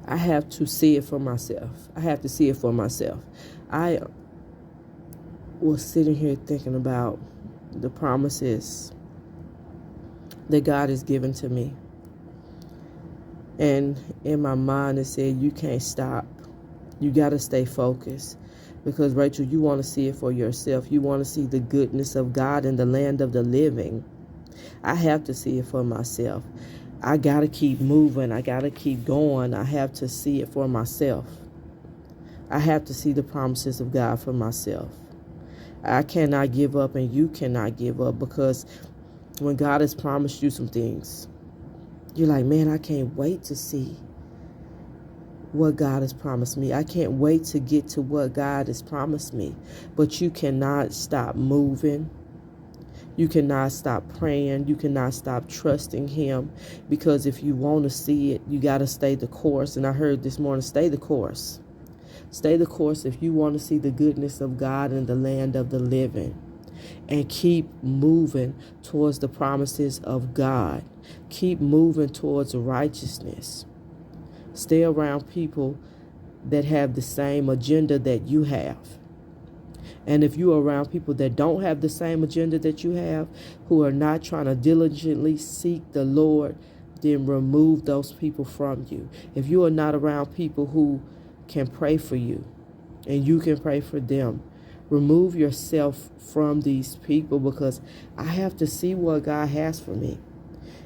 I have to see it for myself. I have to see it for myself. I was sitting here thinking about the promises that God has given to me. And in my mind, it said, you can't stop. You got to stay focused. Because, Rachel, you want to see it for yourself. You want to see the goodness of God in the land of the living. I have to see it for myself. I got to keep moving. I got to keep going. I have to see it for myself. I have to see the promises of God for myself. I cannot give up, and you cannot give up, because when God has promised you some things, you're like, man, I can't wait to see what God has promised me. I can't wait to get to what God has promised me. But you cannot stop moving. You cannot stop praying. You cannot stop trusting Him, because if you want to see it, you got to stay the course. And I heard this morning, stay the course. Stay the course if you want to see the goodness of God in the land of the living. And keep moving towards the promises of God. Keep moving towards righteousness. Stay around people that have the same agenda that you have. And if you're around people that don't have the same agenda that you have, who are not trying to diligently seek the Lord, then remove those people from you. If you are not around people who can pray for you and you can pray for them, remove yourself from these people, because I have to see what God has for me.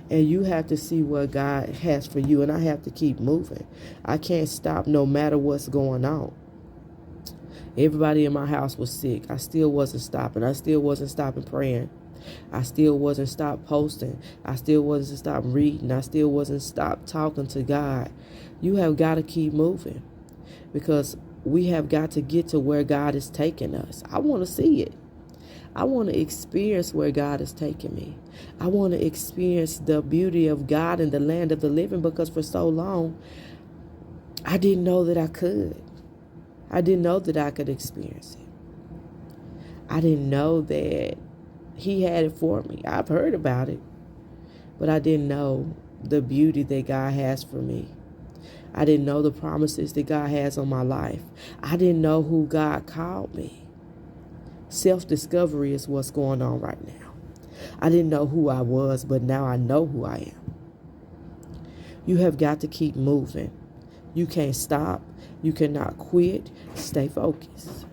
And you have to see what God has for you. And I have to keep moving. I can't stop no matter what's going on. Everybody in my house was sick. I still wasn't stopping. I still wasn't stopping praying. I still wasn't stopped posting. I still wasn't stopped reading. I still wasn't stopped talking to God. You have got to keep moving, because we have got to get to where God is taking us. I want to see it. I want to experience where God is taking me. I want to experience the beauty of God in the land of the living, because for so long, I didn't know that I could. I didn't know that I could experience it. I didn't know that He had it for me. I've heard about it, but I didn't know the beauty that God has for me. I didn't know the promises that God has on my life. I didn't know who God called me. Self-discovery is what's going on right now. I didn't know who I was, but now I know who I am. You have got to keep moving. You can't stop. You cannot quit. Stay focused.